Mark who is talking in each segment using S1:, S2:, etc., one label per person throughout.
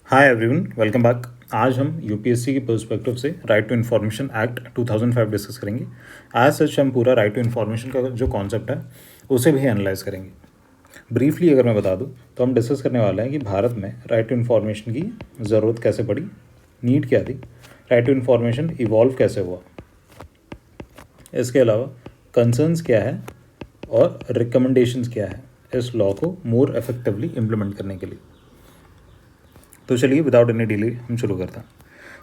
S1: Hi everyone, welcome back. आज हम UPSC की पर्सपेक्टिव से right to information act 2005 discuss करेंगे। आज सच हम पूरा राइट टू इन्फॉर्मेशन का जो कॉन्सेप्ट है उसे भी एनालाइज करेंगे। ब्रीफली अगर मैं बता दूं तो हम डिस्कस करने वाले हैं कि भारत में राइट टू इन्फॉर्मेशन की ज़रूरत कैसे पड़ी, नीड क्या थी, राइट टू इन्फॉर्मेशन इवॉल्व कैसे हुआ, इसके अलावा कंसर्न्स क्या है और रिकमेंडेशंस क्या है इस लॉ को मोर इफेक्टिवली इम्प्लीमेंट करने के लिए। तो चलिए विदाउट एनी डिले हम शुरू करते हैं।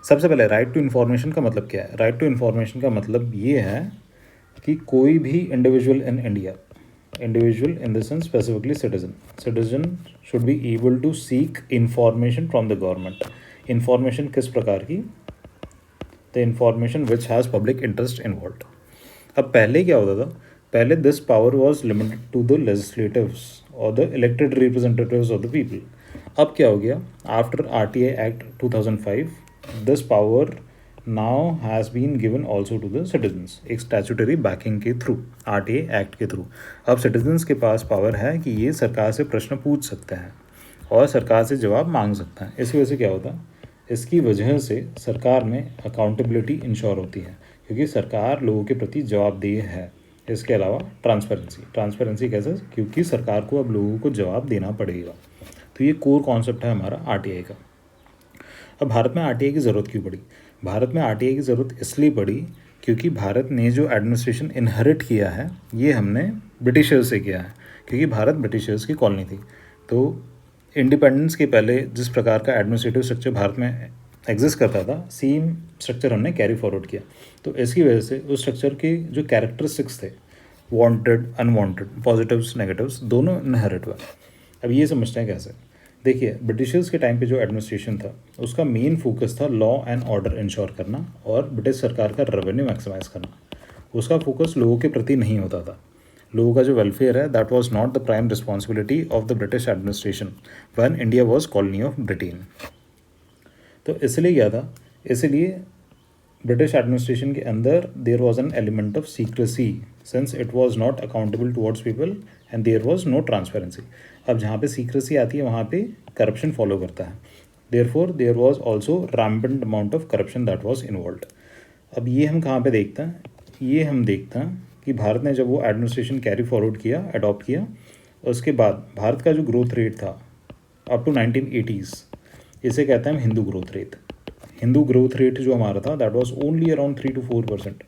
S1: सबसे पहले राइट टू इन्फॉर्मेशन का मतलब क्या है। राइट टू इन्फॉर्मेशन का मतलब ये है कि कोई भी individual in India, individual in the sense specifically citizen should be able to seek information from the government. Information किस प्रकार की? The information which has public interest involve. अब पहले क्या होता था? पहले this power was limited to the legislatives और the elected representatives of the people. अब क्या हो गया? After RTI act 2005 this power now has been given also to the citizens, एक स्टैचुटरी बैकिंग के थ्रू, आरटीआई एक्ट के through. अब citizens के पास पावर है कि ये सरकार से प्रश्न पूछ सकते हैं और सरकार से जवाब मांग सकते हैं। इस वजह से क्या होता है? इसकी वजह से सरकार में अकाउंटेबिलिटी इंश्योर होती है, क्योंकि सरकार लोगों के प्रति जवाबदेह है। इसके अलावा ट्रांसपेरेंसी कैसे? क्योंकि सरकार को अब लोगों को जवाब देना पड़ेगा। तो ये कोर कॉन्सेप्ट है हमारा आरटीआई का। अब भारत में आरटीआई की ज़रूरत क्यों पड़ी? भारत में आरटीआई की ज़रूरत इसलिए पड़ी क्योंकि भारत ने जो एडमिनिस्ट्रेशन इनहेरिट किया है ये हमने ब्रिटिशर्स से किया है, क्योंकि भारत ब्रिटिशर्स की कॉलोनी थी। तो इंडिपेंडेंस के पहले जिस प्रकार का एडमिनिस्ट्रेटिव स्ट्रक्चर भारत में एग्जिस्ट करता था, सेम स्ट्रक्चर हमने कैरी फॉरवर्ड किया। तो इसकी वजह से उस स्ट्रक्चर के जो कैरेक्टरिस्टिक्स थे, वांटेड, अनवांटेड, पॉजिटिव्स, नेगेटिव्स, दोनों इनहेरिट हुआ। अब ये समझते हैं कैसे। देखिए, ब्रिटिशर्स के टाइम पे जो एडमिनिस्ट्रेशन था उसका मेन फोकस था लॉ एंड ऑर्डर इंश्योर करना और ब्रिटिश सरकार का रेवेन्यू मैक्सिमाइज करना। उसका फोकस लोगों के प्रति नहीं होता था। लोगों का जो वेलफेयर है that was not the prime responsibility of the British administration when India was colony of Britain. तो इसलिए क्या था? इसलिए ब्रिटिश एडमिनिस्ट्रेशन के अंदर there was an element of secrecy since it was not accountable towards people and there was no transparency. अब जहाँ पे सीक्रेसी आती है वहाँ पे करप्शन फॉलो करता है। Therefore there was also rampant amount of corruption that was involved. अब ये हम कहाँ पे देखते हैं? ये हम देखते हैं कि भारत ने जब वो एडमिनिस्ट्रेशन कैरी फॉरवर्ड किया, अडॉप्ट किया, उसके बाद भारत का जो ग्रोथ रेट था अप टू 1980s, इसे कहते हैं हम Hindu growth rate. Hindu growth rate जो हमारा था that was only around 3 to 4%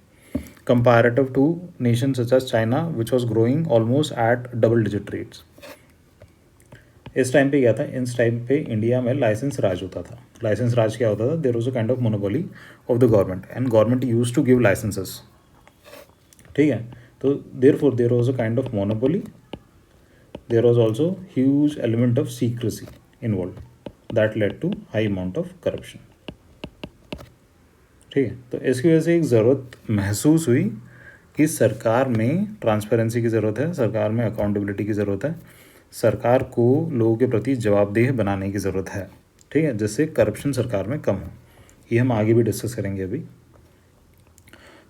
S1: comparative to nation such as China which was growing almost at double digit rates. इस टाइम पे क्या था? इस टाइम पे इंडिया में लाइसेंस राज होता था। लाइसेंस राज क्या होता था? There was a kind of monopoly of the government and government used to give licenses. ठीक है, तो therefore there was a kind of monopoly, there was also huge element of secrecy involve that led to high amount of corruption. ठीक है, तो इसकी वजह से एक ज़रूरत महसूस हुई कि सरकार में ट्रांसपेरेंसी की ज़रूरत है, सरकार में अकाउंटेबिलिटी की ज़रूरत है, सरकार को लोगों के प्रति जवाबदेह बनाने की ज़रूरत है। ठीक है, जिससे करप्शन सरकार में कम हो। ये हम आगे भी डिस्कस करेंगे अभी।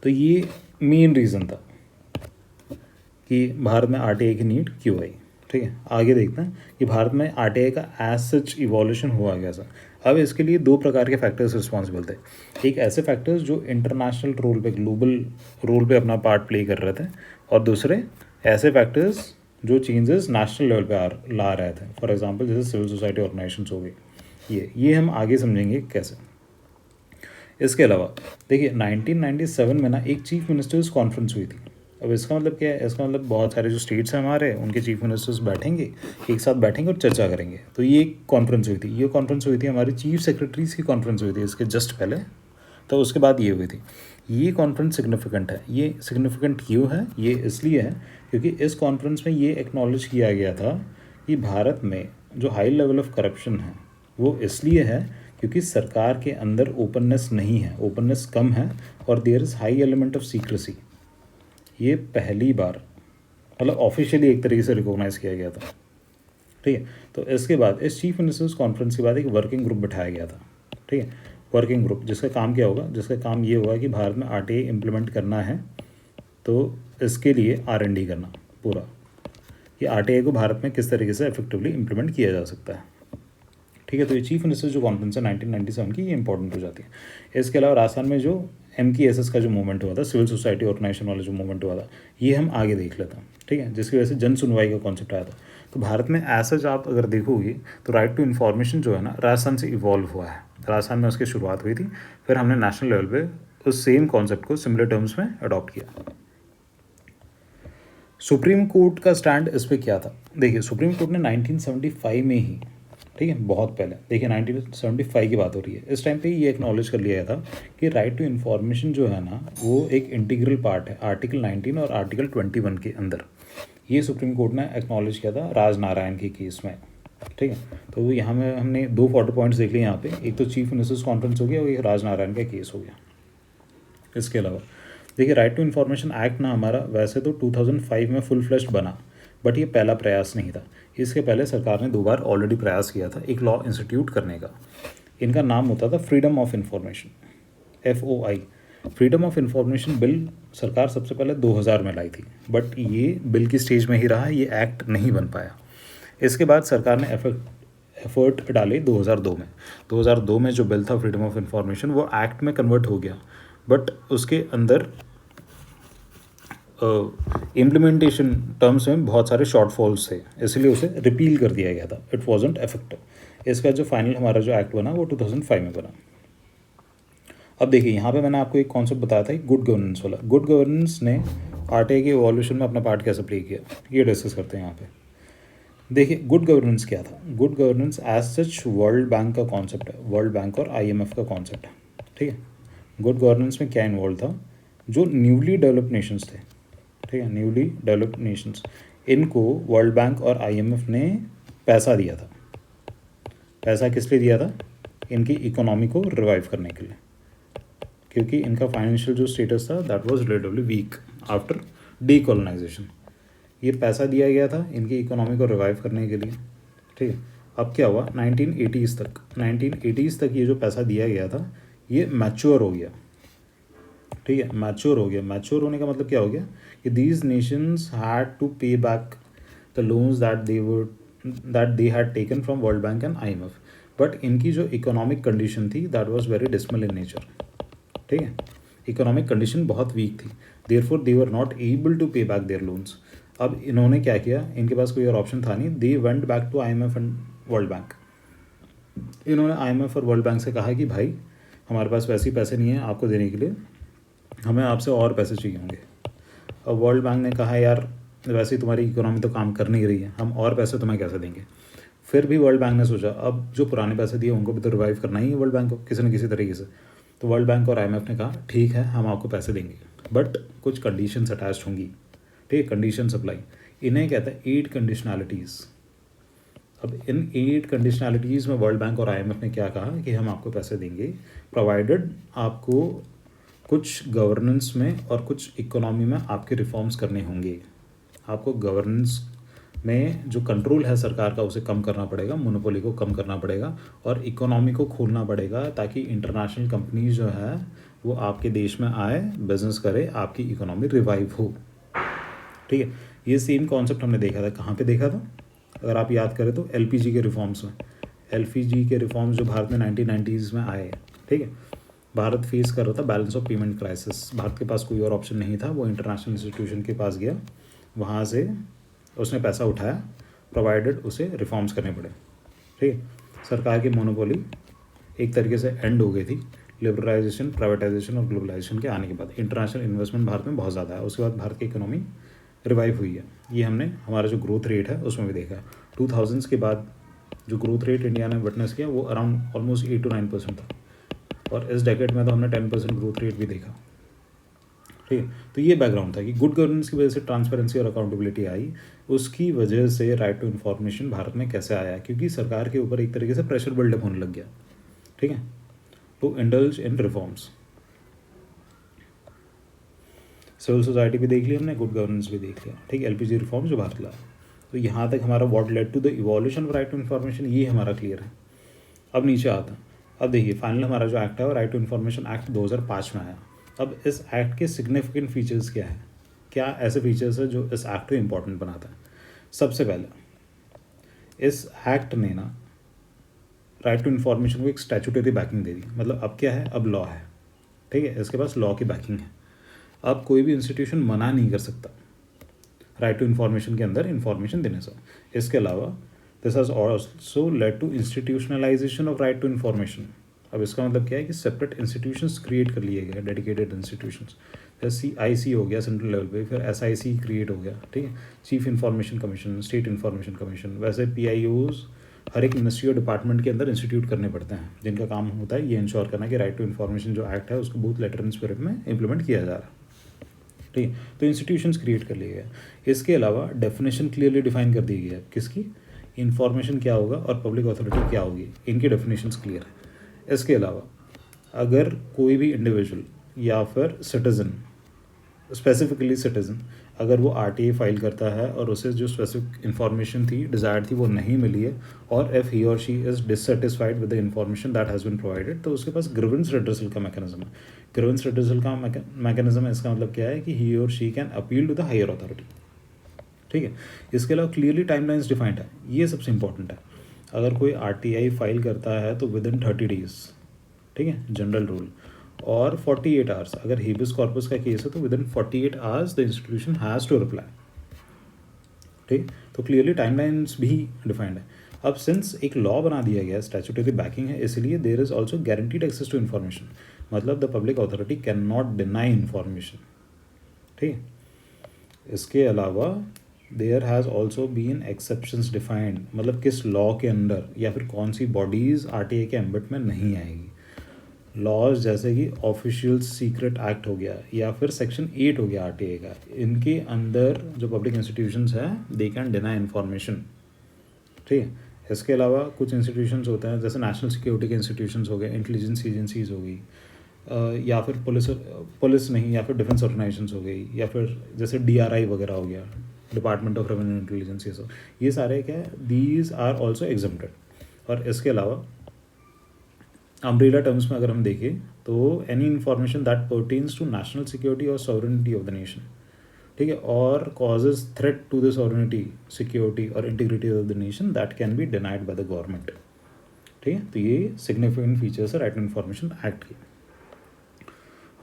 S1: तो ये मेन रीज़न था कि भारत में आरटीआई की नीड क्यों आई। ठीक है, आगे देखते हैं कि भारत में आरटीआई का एज सच इवोल्यूशन हुआ कैसा। अब इसके लिए दो प्रकार के फैक्टर्स रिस्पॉन्सिबल थे। एक ऐसे फैक्टर्स जो इंटरनेशनल रोल पे, ग्लोबल रोल पे अपना पार्ट प्ले कर रहे थे, और दूसरे ऐसे फैक्टर्स जो चेंजेस नेशनल लेवल पे ला रहे थे। फॉर एग्जांपल जैसे सिविल सोसाइटी ऑर्गेनाइजेशंस हो गई। ये हम आगे समझेंगे कैसे। इसके अलावा देखिए 1997 में ना एक चीफ मिनिस्टर्स कॉन्फ्रेंस हुई थी। अब इसका मतलब क्या है? इसका मतलब बहुत सारे जो स्टेट्स हैं हमारे, उनके चीफ मिनिस्टर्स बैठेंगे, एक साथ बैठेंगे और चर्चा करेंगे। तो ये एक कॉन्फ्रेंस हुई थी। ये कॉन्फ्रेंस हुई थी हमारी चीफ सेक्रेटरीज की कॉन्फ्रेंस हुई थी इसके जस्ट पहले। तो उसके बाद ये हुई थी। ये कॉन्फ्रेंस सिग्निफिकेंट है। ये सिग्निफिकेंट क्यों है? ये इसलिए है क्योंकि इस कॉन्फ्रेंस में ये एक्नॉलेज किया गया था कि भारत में जो हाई लेवल ऑफ करप्शन है वो इसलिए है क्योंकि सरकार के अंदर ओपननेस नहीं है, ओपननेस कम है, और there is high element of secrecy. ये पहली बार मतलब ऑफिशियली एक तरीके से रिकॉग्नाइज किया गया था। ठीक है, तो इसके बाद इस चीफ मिनिस्टर्स कॉन्फ्रेंस के बाद एक वर्किंग ग्रुप बिठाया गया था। ठीक है, वर्किंग ग्रुप जिसका काम क्या होगा? जिसका काम ये होगा कि भारत में आरटीआई इम्प्लीमेंट करना है, तो इसके लिए R&D करना पूरा, कि आरटीआई को भारत में किस तरीके से इफेक्टिवली इम्प्लीमेंट किया जा सकता है। ठीक है। तो ये चीफ मिनिस्टर जो कॉन्फ्रेंस है 1997 की, ये इंपॉर्टेंट हो जाती है। इसके अलावा राजस्थान में जो MKSS का जो मूवमेंट हुआ था, सिविल सोसाइटी ऑर्गेनाइजेशन वाला जो मूवमेंट हुआ था, ये हम आगे देख लेते हैं, ठीक है, जिसकी वजह से जन सुनवाई का कॉन्सेप्ट आया था। तो भारत में ऐसा आप अगर देखोगे तो राइट टू इन्फॉर्मेशन जो है ना, राजस्थान से इवॉल्व हुआ है। राजस्थान में उसकी शुरुआत हुई थी, फिर हमने नेशनल लेवल पे उस सेम कॉन्सेप्ट को सिमिलर टर्म्स में अडॉप्ट किया। सुप्रीम कोर्ट का स्टैंड इस पर क्या था? देखिए, सुप्रीम कोर्ट ने 1975 में ही, ठीक है, बहुत पहले, देखिए 1975 की बात हो रही है, इस टाइम पे ये एक्नॉलेज कर लिया गया था कि राइट टू इन्फॉर्मेशन जो है ना, वो एक इंटीग्रल पार्ट है आर्टिकल 19 और आर्टिकल 21 के अंदर। ये सुप्रीम कोर्ट ने एक्नॉलेज किया था राजनारायण के केस में, ठीक है। तो यहाँ में हमने 2 40 पॉइंट्स देख लिए यहाँ पे, एक तो चीफ मिनिस्टर्स कॉन्फ्रेंस हो गया और एक राजनारायण का केस हो गया। इसके अलावा देखिए, राइट टू इन्फॉर्मेशन एक्ट ना हमारा वैसे तो 2005 में फुल फ्लेश्ड बना, बट ये पहला प्रयास नहीं था। इसके पहले सरकार ने 2 बार ऑलरेडी प्रयास किया था एक लॉ इंस्टीट्यूट करने का। इनका नाम होता था freedom of information, FOI। Freedom of information bill सरकार सबसे पहले 2000 में लाई थी, बट ये बिल की स्टेज में ही रहा, ये एक्ट नहीं बन पाया। इसके बाद सरकार ने एफर्ट डाले 2002 में। 2002 में जो बिल था फ्रीडम ऑफ इंफॉर्मेशन, वो एक्ट में कन्वर्ट हो गया, बट उसके अंदर इम्प्लीमेंटेशन टर्म्स में बहुत सारे शॉर्टफॉल्स थे, इसलिए उसे रिपील कर दिया गया था। It wasn't effective. इसका जो फाइनल हमारा जो एक्ट बना वो 2005 में बना। अब देखिए, यहाँ पे मैंने आपको एक कॉन्सेप्ट बताया था गुड गवर्नेंस वाला। गुड गवर्नेंस ने RTI के इवोल्यूशन में अपना पार्ट कैसे प्ले किया, ये डिस्कस करते हैं यहाँ पे। देखिए, गुड गवर्नेंस क्या था? Good governance as such World Bank का कॉन्सेप्ट है, वर्ल्ड बैंक और IMF का कॉन्सेप्ट है, ठीक है। गुड गवर्नेंस में क्या इन्वॉल्व था? जो न्यूली डेवलप्ड नेशंस थे, ठीक है, न्यूली डेवलप्ड नेशंस, इनको वर्ल्ड बैंक और IMF ने पैसा दिया था। पैसा किस लिए दिया था? इनकी इकोनॉमी को रिवाइव करने के लिए, क्योंकि इनका फाइनेंशियल जो स्टेटस था that was relatively weak after decolonization. ये पैसा दिया गया था इनकी इकोनॉमी को रिवाइव करने के लिए, ठीक है। अब क्या हुआ, 1980s तक ये जो पैसा दिया गया था ये मैच्योर हो गया, ठीक है, मैच्योर हो गया। मैच्योर होने का मतलब क्या हो गया कि these nations had to pay back the loans that they had taken from World Bank and IMF, but इनकी जो इकोनॉमिक कंडीशन थी that was very dismal in nature, ठीक है। इकोनॉमिक कंडीशन बहुत वीक थी, therefore they were not able to pay back their loans. अब इन्होंने क्या किया, इनके पास कोई और ऑप्शन था नहीं, they went back to IMF and World Bank. इन्होंने IMF और वर्ल्ड बैंक से कहा कि भाई हमारे पास वैसे ही पैसे नहीं है आपको देने के लिए, हमें आपसे और पैसे चाहिए होंगे। अब वर्ल्ड बैंक ने कहा यार वैसे ही तुम्हारी इकोनॉमी तो काम कर नहीं रही है, हम और पैसे तुम्हें कैसे देंगे। फिर भी वर्ल्ड बैंक ने सोचा अब जो पुराने पैसे दिए उनको भी तो रिवाइव करना ही है वर्ल्ड बैंक को किसी न किसी तरीके से। तो वर्ल्ड बैंक और IMF ने कहा ठीक है हम आपको पैसे देंगे, बट कुछ कंडीशंस अटैच होंगी, ठीक है, कंडीशन सप्लाई। इन्हें कहता है 8 कंडीशनैलिटीज़। अब इन 8 कंडीशनैलिटीज़ में वर्ल्ड बैंक और IMF ने क्या कहा कि हम आपको पैसे देंगे प्रोवाइडेड आपको कुछ गवर्नेंस में और कुछ इकोनॉमी में आपके रिफॉर्म्स करने होंगे। आपको गवर्नेंस में जो कंट्रोल है सरकार का उसे कम करना पड़ेगा, मोनोपोली को कम करना पड़ेगा और इकोनॉमी को खोलना पड़ेगा ताकि इंटरनेशनल कंपनीज जो है वो आपके देश में आए, बिजनेस करे, आपकी इकोनॉमी रिवाइव हो, ठीक है। ये सेम कॉन्सेप्ट हमने देखा था, कहाँ पे देखा था अगर आप याद करें तो LPG के रिफॉर्म्स में। LPG के रिफॉर्म्स जो भारत में 1990s में आए, ठीक है। भारत फेस कर रहा था balance of payment crisis, Bharat के पास कोई और ऑप्शन नहीं था, वो इंटरनेशनल इंस्टीट्यूशन के पास गया, वहाँ से उसने पैसा उठाया प्रोवाइडेड उसे रिफॉर्म्स करने पड़े, ठीक है। सरकार की मोनोपोली एक तरीके से एंड हो गई थी, लिबरलाइजेशन, प्राइवेटाइजेशन और ग्लोबलाइजेशन के आने के बाद इंटरनेशनल इन्वेस्टमेंट भारत में बहुत ज़्यादा है। उसके बाद भारत की इकोनॉमी रिवाइव हुई है, ये हमने हमारा जो ग्रोथ रेट है उसमें भी देखा है। 2000s के बाद जो ग्रोथ रेट इंडिया ने विटनेस किया वो अराउंड ऑलमोस्ट 8 to 9% था, और इस डेकेड में तो हमने 10% ग्रोथ रेट भी देखा, ठीक है। तो ये बैकग्राउंड था कि गुड गवर्नेंस की वजह से ट्रांसपेरेंसी और अकाउंटेबिलिटी आई, उसकी वजह से राइट टू इन्फॉर्मेशन भारत में कैसे आया, क्योंकि सरकार के ऊपर एक तरीके से प्रेशर बिल्डअप होने लग गया, ठीक है, to indulge in reforms. Civil society भी देख लिया हमने, गुड गवर्नेंस भी देख लिया, ठीक है, LPG रिफॉर्म जो भारत लाया। तो यहाँ तक हमारा what led to the evolution of right to information, ये हमारा क्लियर है। अब नीचे आता, अब देखिए फाइनल हमारा जो एक्ट है वो राइट टू इन्फॉर्मेशन एक्ट 2005 में आया। अब इस एक्ट के सिग्निफिकेंट फीचर्स क्या है, क्या ऐसे फीचर्स है जो इस एक्ट को इम्पॉर्टेंट बनाता है। सबसे पहले इस एक्ट ने ना राइट टू इन्फॉर्मेशन को एक स्टैट्यूटरी बैकिंग दे दी, मतलब अब क्या है, अब लॉ है, ठीक है, इसके पास लॉ की बैकिंग है। अब कोई भी इंस्टीट्यूशन मना नहीं कर सकता राइट टू इन्फॉर्मेशन के अंदर इन्फॉर्मेशन देने से। इसके अलावा this has also led to institutionalization of right to information. अब इसका मतलब क्या है कि सेपरेट इंस्टीट्यूशंस क्रिएट कर लिए गए, डेडिकेटेड इंस्टीट्यूशंस, जैसे CIC हो गया सेंट्रल लेवल पे, फिर SIC क्रिएट हो गया, ठीक है, chief information commission, state information commission. वैसे PIOs हर एक मिनिस्ट्री और डिपार्टमेंट के अंदर इंस्टीट्यूट करने पड़ते हैं, जिनका काम होता है ये इंश्योर करना कि राइट टू इन्फॉर्मेशन जो एक्ट है उसको बूथ लेटर एंड स्पिरिट में इम्प्लीमेंट किया जा रहा है, ठीक है। तो इंस्टीट्यूशंस क्रिएट कर लिए गए। इसके अलावा डेफिनेशन क्लियरली डिफाइन कर दी गई है किसकी, इन्फॉर्मेशन क्या होगा और पब्लिक अथॉरिटी क्या होगी, इनकी डेफिनेशंस क्लियर है। इसके अलावा अगर कोई भी इंडिविजुअल या फिर सिटीज़न, स्पेसिफिकली सिटीज़न, अगर वो RTA फाइल करता है और उसे जो स्पेसिफिक इन्फॉर्मेशन थी, डिज़ायर्ड थी, वो नहीं मिली है, और इफ़ ही और she is dissatisfied with the information that has been provided, तो उसके पास ग्रीवेंस रिड्रेसल का मैकेनिज्म है। ग्रीवेंस रिड्रेसल का मैकेनिज्म है, इसका मतलब क्या है कि ही और she can appeal to the higher authority, ठीक है। इसके अलावा क्लियरली टाइमलाइंस डिफाइंड है, ये सबसे इंपॉर्टेंट है। अगर कोई RTI फाइल करता है तो विद इन 30 डेज, ठीक है, जनरल रूल, और 48 आवर्स, अगर हेबियस कॉर्पस का केस है तो within 48 hours the institution has to reply, ठीक। तो क्लियरली टाइमलाइंस भी डिफाइंड है। अब सिंस एक लॉ बना दिया गया, स्टैट्यूटरी बैकिंग है, इसलिए there is also guaranteed access to information, मतलब the public authority can not deny information, ठीक है। इसके अलावा there has also been exceptions defined, मतलब किस लॉ के अंडर या फिर कौन सी बॉडीज़ RTA के एम्बिट में नहीं आएगी। लॉज जैसे कि ऑफिशियल सीक्रेट एक्ट हो गया या फिर सेक्शन 8 हो गया RTA का, इनके अंदर जो पब्लिक इंस्टीट्यूशंस हैं दे कैन डिनाई इन्फॉर्मेशन, ठीक है। इसके अलावा कुछ इंस्टीट्यूशंस होते हैं जैसे नेशनल सिक्योरिटी के इंस्टीट्यूशंस हो गए, इंटेलिजेंस एजेंसीज हो गई, या फिर पुलिस नहीं, या फिर डिफेंस ऑर्गेनाइजेशंस हो गई, या फिर जैसे DRI वगैरह हो गया, डिपार्टमेंट ऑफ रेवेन्यू इंटेलिजेंस, ये सारे क्या है, दीज आर ऑल्सो एग्जम्प्टेड। और इसके अलावा अम्ब्रेला टर्म्स में अगर हम देखें तो any information that pertains to national security और सॉवरेनिटी ऑफ द नेशन, ठीक है, और causes threat to the sovereignty, security और integrity of the nation that can be denied by the government, ठीक है। तो ये सिग्निफिकेंट फीचर्स है राइट टू इन्फॉर्मेशन एक्ट के।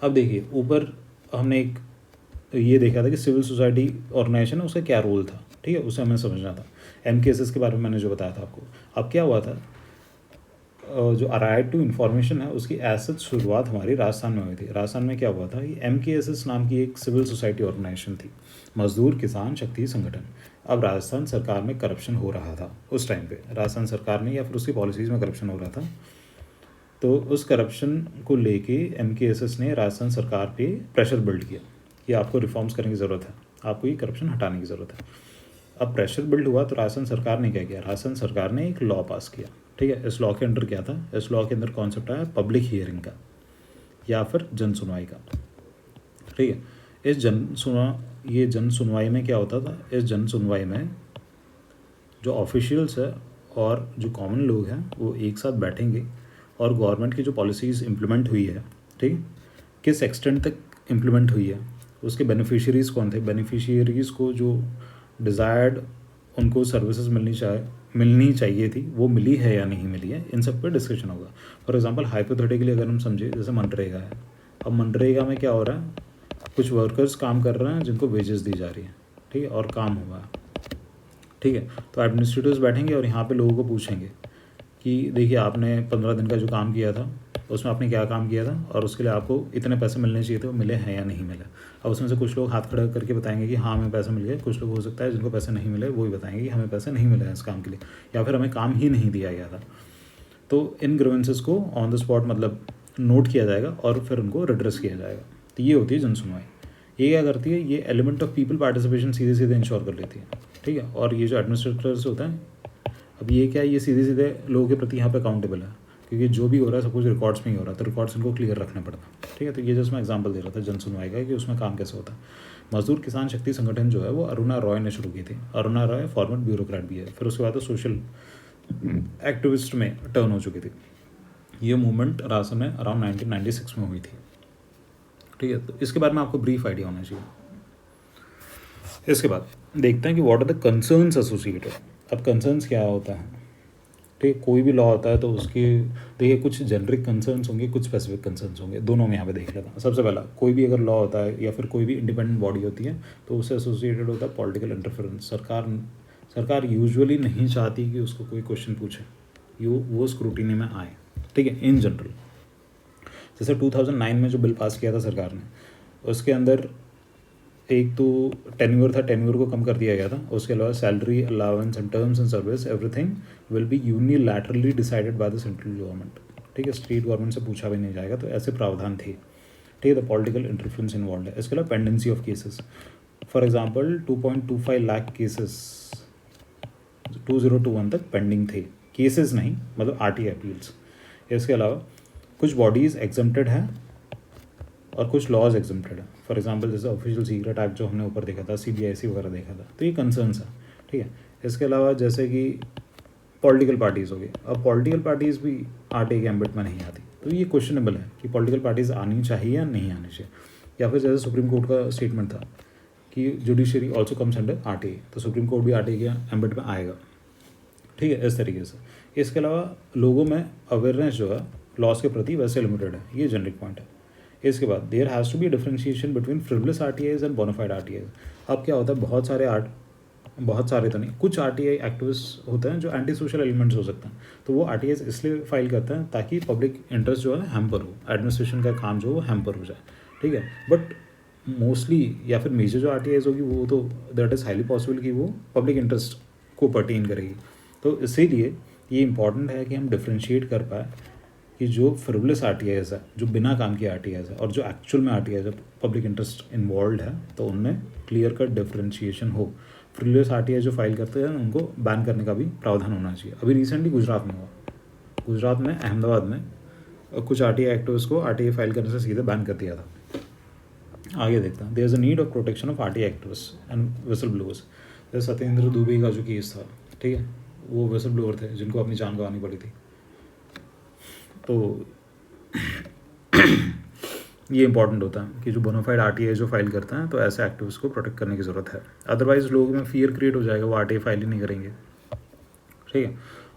S1: अब देखिए ऊपर हमने एक ये देखा था कि सिविल सोसाइटी ऑर्गेनाइजेशन है उसका क्या रोल था, ठीक है, उसे हमें समझना था। MKSS के बारे में मैंने जो बताया था आपको। अब क्या हुआ था, जो राइट टू इन्फॉर्मेशन है उसकी ऐसे शुरुआत हमारी राजस्थान में हुई थी। राजस्थान में क्या हुआ था कि MKSS नाम की एक सिविल सोसाइटी ऑर्गेनाइजेशन थी, मजदूर किसान शक्ति संगठन। अब राजस्थान सरकार में करप्शन हो रहा था उस टाइम पे, राजस्थान सरकार में या फिर उसकी पॉलिसीज़ में करप्शन हो रहा था। तो उस करप्शन को लेके MKSS ने राजस्थान सरकार पे प्रेशर बिल्ड किया कि आपको रिफॉर्म्स करने की ज़रूरत है, आपको ये करप्शन हटाने की ज़रूरत है। अब प्रेशर बिल्ड हुआ तो राजस्थान सरकार ने क्या किया, राजस्थान सरकार ने एक लॉ पास किया, ठीक है। इस लॉ के अंडर क्या था, इस लॉ के अंदर कॉन्सेप्ट आया पब्लिक हियरिंग का या फिर जन सुनवाई का, ठीक है। इस जन सुनवाई में क्या होता था, इस जन सुनवाई में जो ऑफिशियल्स है और जो कॉमन लोग हैं वो एक साथ बैठेंगे और गवर्नमेंट की जो पॉलिसीज़ इम्प्लीमेंट हुई है, ठीक है, किस एक्सटेंट तक इम्प्लीमेंट हुई है, उसके बेनिफिशियरीज़ कौन थे, बेनिफिशियरीज़ को जो डिज़ायर्ड उनको सर्विसेज मिलनी चाहिए थी वो मिली है या नहीं मिली है, इन सब पे डिस्कशन होगा। फॉर एग्जांपल हाइपोथेटिकली अगर हम समझे जैसे मनरेगा है, अब मनरेगा में क्या हो रहा है, कुछ वर्कर्स काम कर रहे हैं जिनको वेजेस दी जा रही है, ठीक है, और काम हुआ है, ठीक है। तो एडमिनिस्ट्रेटर्स बैठेंगे और यहाँ पे लोगों को पूछेंगे कि देखिए आपने 15 दिन का जो काम किया था उसमें आपने क्या काम किया था और उसके लिए आपको इतने पैसे मिलने चाहिए थे, वो मिले हैं या नहीं मिले। अब उसमें से कुछ लोग हाथ खड़ा करके बताएंगे कि हाँ हमें पैसे मिल गए, कुछ लोग हो सकता है जिनको पैसे नहीं मिले वो ही बताएंगे कि हमें पैसे नहीं मिले हैं इस काम के लिए, या फिर हमें काम ही नहीं दिया गया था। तो इन ग्रीवेंसेस को ऑन द स्पॉट मतलब नोट किया जाएगा और फिर उनको रिड्रेस किया जाएगा। तो ये होती है जन सुनवाई। ये क्या करती है, ये एलिमेंट ऑफ पीपल पार्टिसिपेशन सीधे सीधे इंश्योर कर लेती है, ठीक है। और ये जो एडमिनिस्ट्रेटर्स होते हैं, अब ये क्या है, ये सीधे सीधे लोगों के प्रति यहाँ पे अकाउंटेबल है, क्योंकि जो भी हो रहा है सब कुछ रिकॉर्ड्स में ही हो रहा है, तो रिकॉर्ड्स इनको क्लियर रखना पड़ता है, ठीक है। तो ये जो मैं एग्जांपल दे रहा था जन सुनवाई का कि उसमें काम कैसे होता है। मजदूर किसान शक्ति संगठन जो है वो अरुणा रॉय ने शुरू की थी। अरुणा रॉय फॉर्मर ब्यूरोक्रेट भी है, फिर उसके बाद तो सोशल एक्टिविस्ट में टर्न हो चुकी थी। ये मूवमेंट राजस्थान में अराउंड 1996 में हुई थी, ठीक है। तो इसके बारे में आपको ब्रीफ आइडिया होना चाहिए। इसके बाद देखते हैं कि what are the concerns associated. अब कंसर्न्स क्या होता है, ठीक है, कोई भी लॉ होता है तो उसके देखिए कुछ जेनरिक कंसर्न्स होंगे, कुछ स्पेसिफिक कंसर्न्स होंगे, दोनों में यहाँ पे देख लेता हूँ। सबसे पहला, कोई भी अगर लॉ होता है या फिर कोई भी इंडिपेंडेंट बॉडी होती है तो उससे एसोसिएटेड होता है पॉलिटिकल इंटरफेरेंस। सरकार यूजुअली नहीं चाहती कि उसको कोई क्वेश्चन पूछे, वो स्क्रूटिनी में आए, ठीक है, इन जनरल। जैसे 2009 में जो बिल पास किया था सरकार ने, उसके अंदर एक तो टेन्योर था, टेन्योर को कम कर दिया गया था। उसके अलावा salary allowance and terms and service everything will be unilaterally decided by the central government, ठीक है, स्टेट गवर्नमेंट से पूछा भी नहीं जाएगा। तो ऐसे प्रावधान थे, ठीक है, द पॉलिटिकल इंटरफ्लुएंस इन्वॉल्व है। इसके अलावा pendency of cases, for example 2.25 lakh cases 2021 तक पेंडिंग थे, केसेस नहीं मतलब RTI अपील्स। इसके अलावा कुछ बॉडीज़ एग्जम्प्टेड हैं और कुछ लॉज एग्जम्प्टेड है। फॉर एग्जांपल जैसे ऑफिशियल सीक्रेट एक्ट जो हमने ऊपर देखा था, CBIC वगैरह देखा था, तो ये कंसर्न्स है, ठीक है। इसके अलावा जैसे कि पॉलिटिकल पार्टीज़ हो गई, अब पॉलिटिकल पार्टीज़ भी RTI के एम्बिट में नहीं आती, तो ये क्वेश्चनबल है कि पॉलिटिकल पार्टीज़ आनी चाहिए या नहीं आनी चाहिए। या फिर जैसे सुप्रीम कोर्ट का स्टेटमेंट था कि judiciary also comes under RTI, तो सुप्रीम कोर्ट भी RTI के एम्बिट में आएगा, ठीक है, इस तरीके से। इसके अलावा लोगों में अवेयरनेस जो है लॉस के प्रति वैसे लिमिटेड है, ये जनरिक पॉइंट है। इसके बाद there has to be differentiation between frivolous RTIs and bona fide RTIs। अब क्या होता है, बहुत सारे तो नहीं, कुछ RTI एक्टिविस्ट होते हैं जो एंटी सोशल एलिमेंट्स हो सकते हैं, तो वो RTIs इसलिए फाइल करते हैं ताकि पब्लिक इंटरेस्ट जो है हैम्पर हो, एडमिनिस्ट्रेशन का काम जो है वो हैम्पर हो जाए, ठीक है। बट मोस्टली या फिर मेजर जो RTIs होगी वो तो दैट इज़ हाईली पॉसिबल कि वो पब्लिक इंटरेस्ट को पर्टेन करेगी। तो इसीलिए ये इंपॉर्टेंट है कि हम डिफ्रेंशिएट कर पाए कि जो फ्रिवलेस RTIs है, जो बिना काम के RTIs है, और जो एक्चुअल में RTIs है, पब्लिक इंटरेस्ट इन्वॉल्व है, तो उनमें क्लियर कट डिफ्रेंशिएशन हो। फ्रिवलेस RTI जो फाइल करते हैं उनको बैन करने का भी प्रावधान होना चाहिए। अभी रिसेंटली गुजरात में हुआ, गुजरात में अहमदाबाद में कुछ RTI एक्टिविस्ट को RTI फाइल करने से सीधे बैन कर दिया था। आगे देखते हैं, there is a need of protection of RTI activist and whistleblowers. जैसे सत्येंद्र दुबे का जो केस था, ठीक है, वो विसल ब्लोअर थे जिनको अपनी जान गंवानी पड़ी थी। तो ये इंपॉर्टेंट होता है कि जो बोनाफाइड RTI जो फाइल करते हैं, तो ऐसे एक्टिविस्ट को प्रोटेक्ट करने की ज़रूरत है, अदरवाइज लोगों में फियर क्रिएट हो जाएगा, वो RTI फाइल ही नहीं करेंगे, ठीक है।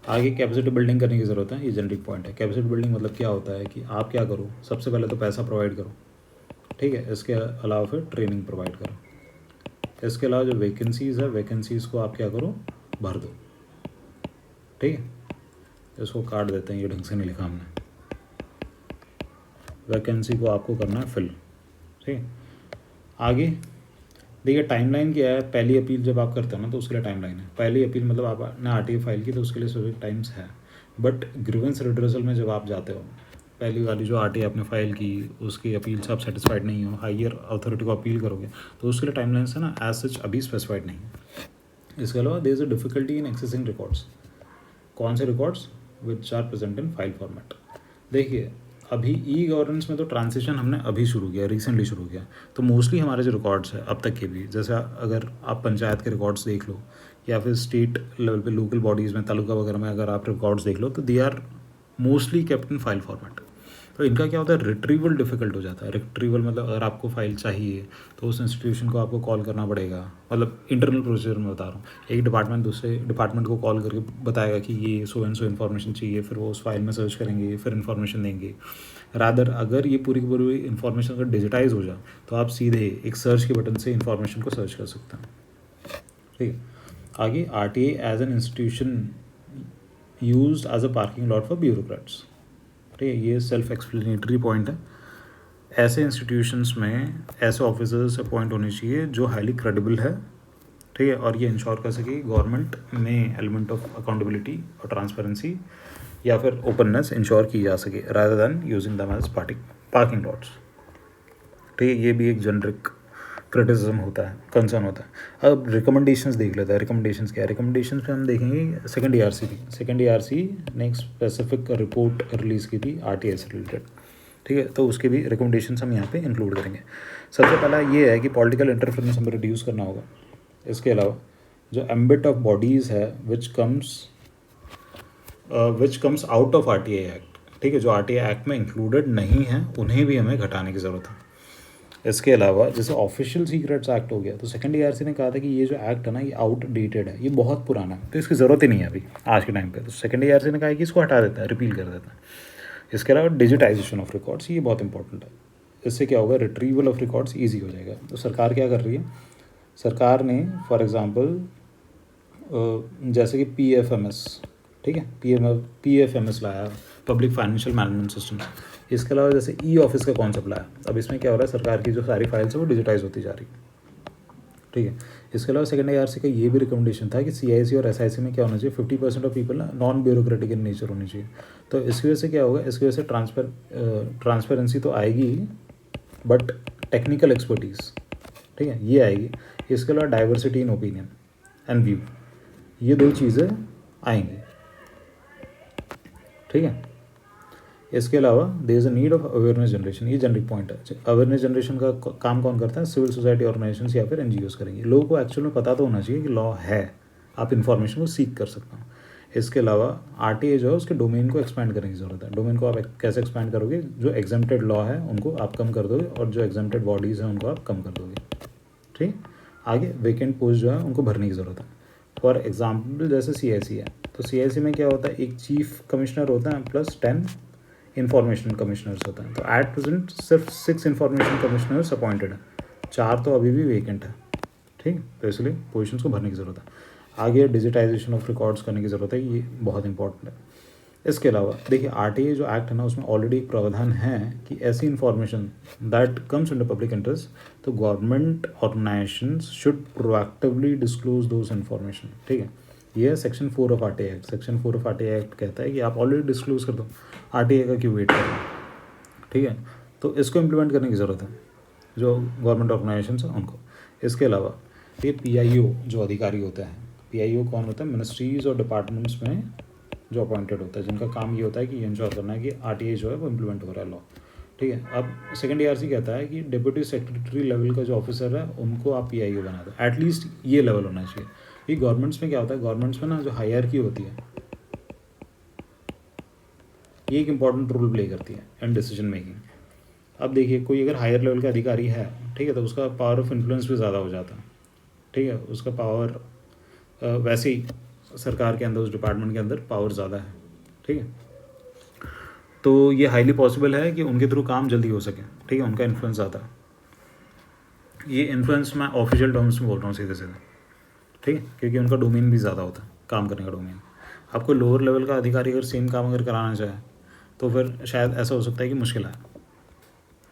S1: आगे कैपेसिटी बिल्डिंग करने की ज़रूरत है, ये जनरिक पॉइंट है। कैपेसिटी बिल्डिंग मतलब क्या होता है कि आप क्या करो, सबसे पहले तो पैसा प्रोवाइड करो, ठीक है, इसके अलावा फिर ट्रेनिंग प्रोवाइड करो। इसके अलावा जो वैकेंसीज़ है, वैकेंसीज़ को आप क्या करो, भर दो, ठीक है। इसको काट देते हैं, ये ढंग से नहीं लिखा हमने, वैकेंसी को आपको करना है फिल, ठीक है। आगे देखिए टाइमलाइन क्या है, पहली अपील जब आप करते हो ना तो उसके लिए टाइमलाइन है। पहली अपील मतलब आपने RTI फाइल की तो उसके लिए स्पेसिफिक टाइम्स है, बट ग्रीवेंस रिड्रेसल में जब आप जाते हो, पहली वाली जो RTI आपने फाइल की उसकी अपील से आप सेटिस्फाइड नहीं हो, हायर अथॉरिटी को अपील करोगे, तो उसके लिए टाइमलाइन है ना एज सच अभी स्पेसिफाइड नहीं है। इसके अलावा there is a difficulty in accessing records. कौन से records, which are present in file format. देखिए अभी E-गवर्नेंस में तो ट्रांसिशन हमने अभी शुरू किया, रिसेंटली शुरू किया, तो मोस्टली हमारे जो रिकॉर्ड्स है अब तक के भी, जैसे अगर आप पंचायत के रिकॉर्ड्स देख लो या फिर स्टेट लेवल पे लोकल बॉडीज़ में, तालुका वगैरह में अगर आप रिकॉर्ड्स देख लो, तो they are mostly kept in file format. तो इनका क्या होता है, रिट्रीवल डिफ़िकल्ट हो जाता है। रिट्रीवल मतलब अगर आपको फाइल चाहिए तो उस इंस्टीट्यूशन को आपको कॉल करना पड़ेगा, मतलब इंटरनल प्रोसीजर में बता रहा हूँ। एक डिपार्टमेंट दूसरे डिपार्टमेंट को कॉल करके बताएगा कि ये सो एंड सो इन्फॉर्मेशन चाहिए, फिर वो उस फाइल में सर्च करेंगे, फिर इन्फॉर्मेशन देंगे। रादर अगर ये पूरी की पूरी इन्फॉर्मेशन अगर डिजिटाइज हो जाए तो आप सीधे एक सर्च के बटन से इन्फॉर्मेशन को सर्च कर सकते हैं, ठीक है। आगे RTI as an institution used as a parking lot for bureaucrats, ठीक है, ये सेल्फ एक्सप्लेनेटरी पॉइंट है। ऐसे इंस्टीट्यूशंस में ऐसे ऑफिसर्स अपॉइंट होने चाहिए जो हाईली क्रेडिबल है, ठीक है, और ये इंश्योर कर सके गवर्नमेंट में एलिमेंट ऑफ अकाउंटेबिलिटी और ट्रांसपेरेंसी या फिर ओपननेस इंश्योर की जा सके, rather than using them as parking lots, ठीक है। ये भी एक जनरिक क्रिटिसिज्म होता है, कंसर्न होता है। अब रिकमेंडेशंस देख लेते हैं। रिकमेंडेशंस क्या है, रिकमेंडेशंस पे हम देखेंगे सेकंड ERC ने एक स्पेसिफिक रिपोर्ट रिलीज़ की थी RTI से रिलेटेड, ठीक है, तो उसके भी रिकमेंडेशंस हम यहाँ पे इंक्लूड करेंगे। सबसे पहला ये है कि पॉलिटिकल इंटरफेरेंस हमें रिड्यूस करना होगा। इसके अलावा जो एम्बिट ऑफ बॉडीज़ है which comes out of RTI act, ठीक है, जो RTI एक्ट में इंक्लूडेड नहीं है उन्हें भी हमें घटाने की ज़रूरत है। इसके अलावा जैसे ऑफिशियल सीक्रेट्स एक्ट हो गया, तो सेकंड ईआरसी ने कहा था कि ये जो एक्ट है ना ये आउटडेटेड है, ये बहुत पुराना है, तो इसकी ज़रूरत ही नहीं है अभी आज के टाइम पे। तो सेकंड ईआरसी ने कहा है कि इसको हटा देता है, रिपील कर देता है। इसके अलावा डिजिटाइजेशन ऑफ रिकॉर्ड्स, ये बहुत इंपॉर्टेंट है। इससे क्या होगा, रिट्रीवल ऑफ रिकॉर्ड्स ईजी हो जाएगा। तो सरकार क्या कर रही है, सरकार ने फॉर एग्ज़ाम्पल जैसे कि PFMS, ठीक है, PFMS लाया, पब्लिक फाइनेंशियल मैनेजमेंट सिस्टम। इसके अलावा जैसे E-ऑफिस का कॉन्सेप्ट लाया। अब इसमें क्या हो रहा है, सरकार की जो सारी फाइल्स है वो डिजिटाइज होती जा रही है, ठीक है। इसके अलावा सेकंड ईआरसी का ये भी रिकमेंडेशन था कि CIC और SIC में क्या होना चाहिए, 50% ऑफ पीपल ना नॉन ब्यूरोक्रेटिक इन नेचर होनी चाहिए। तो इसकी वजह से क्या होगा, इसकी वजह से ट्रांसपेरेंसी तो आएगी, बट टेक्निकल एक्सपर्टीज़, ठीक है, ये आएगी। इसके अलावा diversity in opinion and view, ये दो चीज़ें आएंगी, ठीक है। इसके अलावा there is a need of awareness generation, ये जनरिक पॉइंट है। अवेयरनेस जनरेशन का काम कौन करता है, सिविल सोसाइटी ऑर्गेनाइजेशन या फिर NGOs करेंगे। लोगों को एक्चुअल में पता तो होना चाहिए कि लॉ है, आप इन्फॉर्मेशन को सीख कर सकते हो। इसके अलावा RTA जो है उसके डोमेन को एक्सपैंड करने की ज़रूरत है। डोमेन को आप कैसे एक्सपैंड करोगे, जो एग्जेम्प्टेड लॉ है उनको आप कम कर दोगे और जो एग्जेम्प्टेड बॉडीज़ हैं उनको आप कम कर दोगे, ठीक। आगे वेकेंट पोस्ट जो है उनको भरने की ज़रूरत है। फॉर एग्जाम्पल जैसे CIC है, तो CIC में क्या होता है, एक चीफ कमिश्नर होता है प्लस 10 इंफॉर्मेशन कमिश्नर्स होते हैं। तो एट प्रेजेंट सिर्फ 6 इंफॉर्मेशन कमिश्नर्स अपॉइंटेड है, 4 तो अभी भी वेकेंट है, ठीक। तो इसलिए पोजीशंस को भरने की ज़रूरत है। आगे डिजिटाइजेशन ऑफ रिकॉर्ड्स करने की ज़रूरत है, ये बहुत इंपॉर्टेंट है। इसके अलावा देखिए RTA जो एक्ट है ना उसमें ऑलरेडी एक प्रावधान है कि ऐसी information that comes in the public interest, तो government organisations should proactively disclose those information, ठीक है। ये है section 4 of RTA act. Section 4 of RTA act कहता है कि आप ऑलरेडी डिस्क्लोज कर दो, RTA का क्यों वेट करें, ठीक है। तो इसको इम्प्लीमेंट करने की ज़रूरत है जो गवर्नमेंट ऑर्गेनाइजेशंस हैं उनको। इसके अलावा ये PIO जो अधिकारी होते हैं, PIO कौन होता है, मिनिस्ट्रीज़ और डिपार्टमेंट्स में जो अपॉइंटेड होता है, जिनका काम ये होता है कि ये इंश्योर करना है कि RTA जो है वो इम्प्लीमेंट हो रहा है लॉ, ठीक है। अब सेकंड ईआरसी कहता है कि डिप्टी सेक्रेटरी लेवल का जो ऑफिसर है उनको आप PIO बना दो, एटलीस्ट ये लेवल होना चाहिए। ये गवर्नमेंट्स में क्या होता है, गवर्नमेंट्स में ना जो हायरार्की होती है ये एक इंपॉर्टेंट रोल प्ले करती है इन डिसीजन मेकिंग। अब देखिए कोई अगर हायर लेवल का अधिकारी है, ठीक है, तो उसका पावर ऑफ इन्फ्लुएंस भी ज़्यादा हो जाता है, ठीक है। उसका पावर वैसे ही सरकार के अंदर उस डिपार्टमेंट के अंदर पावर ज़्यादा है, ठीक है। तो ये हाईली पॉसिबल है कि उनके थ्रू काम जल्दी हो सके, ठीक है, उनका इन्फ्लुएंस ज़्यादा है। ये इन्फ्लुएंस मैं ऑफिशियल टर्म्स में बोल रहा हूँ सीधे सीधे, ठीक है, क्योंकि उनका डोमेन भी ज़्यादा होता है, काम करने का डोमेन। आपको लोअर लेवल का अधिकारी अगर सेम काम अगर कराना चाहे तो फिर शायद ऐसा हो सकता है कि मुश्किल है,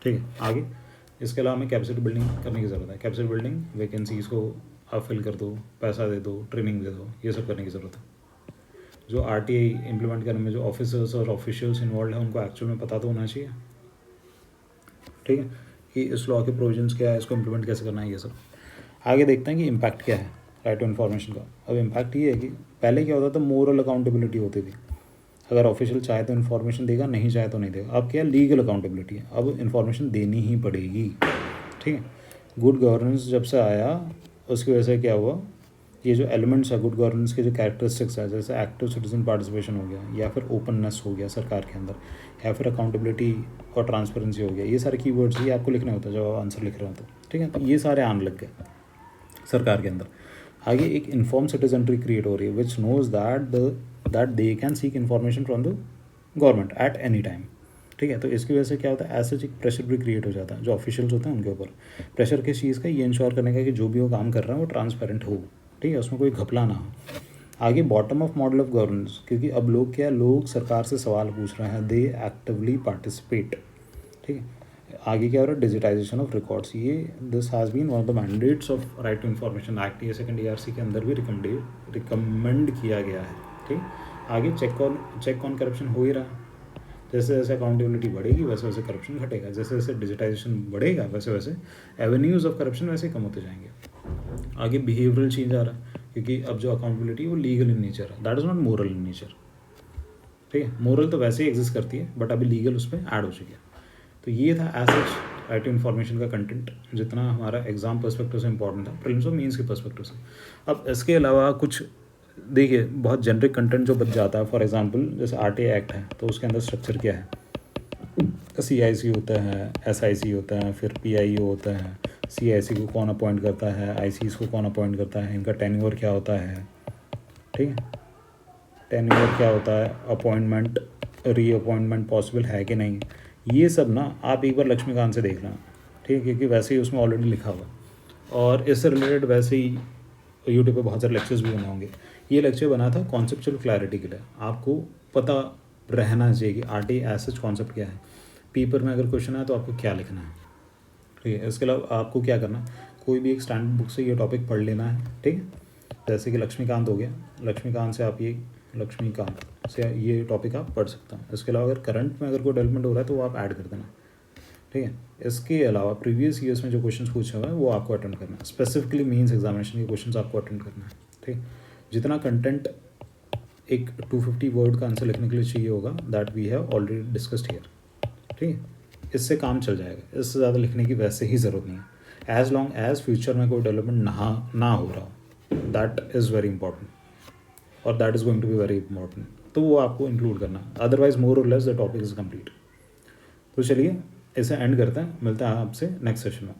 S1: ठीक है। आगे इसके अलावा हमें कैपेसिटी बिल्डिंग करने की ज़रूरत है। कैपेसिटी बिल्डिंग, वैकेंसीज़ को आप फिल कर दो, पैसा दे दो, ट्रेनिंग दे दो, ये सब करने की ज़रूरत है। जो RTA इम्प्लीमेंट करने में जो ऑफिसर्स और ऑफिशियल्स इन्वॉल्व हैं उनको एक्चुअल में पता तो होना चाहिए, ठीक है, कि इस लॉ के प्रोविजंस क्या है, इसको इम्प्लीमेंट कैसे करना है, ये सब। आगे देखते हैं कि इम्पैक्ट क्या है राइट टू इन्फॉर्मेशन का। अब इम्पैक्ट ये है कि पहले क्या होता था, मोरल अकाउंटेबिलिटी होती थी, अगर ऑफिशियल चाहे तो इन्फॉर्मेशन देगा, नहीं चाहे तो नहीं देगा। अब क्या है, लीगल अकाउंटेबिलिटी है, अब इन्फॉर्मेशन देनी ही पड़ेगी, ठीक है। गुड गवर्नेंस जब से आया उसकी वजह से क्या हुआ, ये जो एलिमेंट्स है गुड गवर्नेंस के जो कैरेक्टरिस्टिक्स है, जैसे एक्टिव सिटीजन पार्टिसिपेशन हो गया, या फिर ओपननेस हो गया सरकार के अंदर, या फिर अकाउंटेबिलिटी और ट्रांसपेरेंसी हो गया, ये सारे कीवर्ड्स ये आपको लिखने होते हैं जब आप आंसर लिख रहे हो तो, ठीक है। तो ये सारे आने लग गए सरकार के अंदर। आगे एक इन्फॉर्म सिटीजनरी क्रिएट हो रही है which knows that they can seek information from the government at any time, ठीक है। तो इसकी वजह से क्या होता है, ऐसा एक प्रेशर भी क्रिएट हो जाता है जो ऑफिशियल्स होते हैं उनके ऊपर। प्रेशर किस चीज़ का, ये इंश्योर करने का कि जो भी वो काम कर रहा है वो ट्रांसपेरेंट हो, ठीक है, उसमें कोई घपला ना हो। आगे bottom of model of governance, क्योंकि अब लोग क्या, लोग सरकार से सवाल पूछ रहे हैं, दे एक्टिवली पार्टिसिपेट, ठीक है। आगे क्या हो रहा है, डिजिटाइजेशन ऑफ रिकॉर्ड्स, ये this has been one of the mandates of right to information act, ये सेकंड ईआरसी के अंदर भी रिकमेंड किया गया है, ठीक। आगे चेक ऑन करप्शन हो ही रहा है, जैसे जैसे अकाउंटेबिलिटी बढ़ेगी वैसे वैसे करप्शन घटेगा, जैसे जैसे डिजिटाइजेशन बढ़ेगा वैसे वैसे एवेन्यूज़ ऑफ करप्शन वैसे कम होते जाएंगे। आगे बिहेवियरल चेंज आ रहा है, क्योंकि अब जो अकाउंटेबिलिटी वो लीगल इन नेचर है, that is not moral in nature, ठीक है। मोरल तो वैसे ही एग्जिस्ट करती है, बट अभी लीगल उस पर ऐड हो चुकी है। तो ये था as such right to information का कंटेंट, जितना हमारा एग्जाम पर्सपेक्टिव से इंपॉर्टेंट था, प्रीलिम्स और मेंस के पर्सपेक्टिव से। अब इसके अलावा कुछ देखिए बहुत जेनरिक कंटेंट जो बच जाता है, फॉर एग्जांपल जैसे RTA एक्ट है तो उसके अंदर स्ट्रक्चर क्या है, CIC होता है, SIC होता है, फिर PIO होता है। CIC को कौन अपॉइंट करता है, ICs को कौन अपॉइंट करता है, इनका टेन्योर क्या होता है, ठीक है, टेन्योर क्या होता है, अपॉइंटमेंट रीअपॉइंटमेंट पॉसिबल है कि नहीं, ये सब ना आप एक बार लक्ष्मीकांत से देख लेना, ठीक है, क्योंकि वैसे ही उसमें ऑलरेडी लिखा हुआ है। और इससे रिलेटेड वैसे ही यूट्यूब पे बहुत सारे लेक्चर्स भी बने होंगे। ये लेक्चर बना था कॉन्सेप्चुअल क्लैरिटी के लिए, आपको पता रहना चाहिए कि RT एज सच कॉन्सेप्ट क्या है, पेपर में अगर क्वेश्चन है तो आपको क्या लिखना है, ठीक है। इसके अलावा आपको क्या करना है, कोई भी एक स्टैंडर्ड बुक से ये टॉपिक पढ़ लेना है, ठीक है। जैसे कि लक्ष्मीकांत हो गया, लक्ष्मीकांत से आप ये टॉपिक आप पढ़ सकते हैं। इसके अलावा अगर करंट में अगर कोई डेवलपमेंट हो रहा है तो वो आप ऐड कर देना, ठीक है। इसके अलावा प्रीवियस ईयर्स में जो क्वेश्चंस पूछे हुए हैं वो आपको अटेंड करना है, स्पेसिफिकली मीन्स एग्जामिनेशन के क्वेश्चंस आपको अटेंड करना है, ठीक। जितना कंटेंट एक 250 वर्ड का आंसर लिखने के लिए चाहिए होगा, that we have already discussed here, ठीक है। इससे काम चल जाएगा, इससे ज़्यादा लिखने की वैसे ही ज़रूरत नहीं है, एज लॉन्ग एज फ्यूचर में कोई डेवलपमेंट ना हो रहा हो, दैट इज़ वेरी इंपॉर्टेंट, और that is going to be very important, तो वो आपको इंक्लूड करना, अदरवाइज मोर और less the topic is complete. तो चलिए इसे एंड करते हैं, मिलते हैं आपसे नेक्स्ट सेशन में।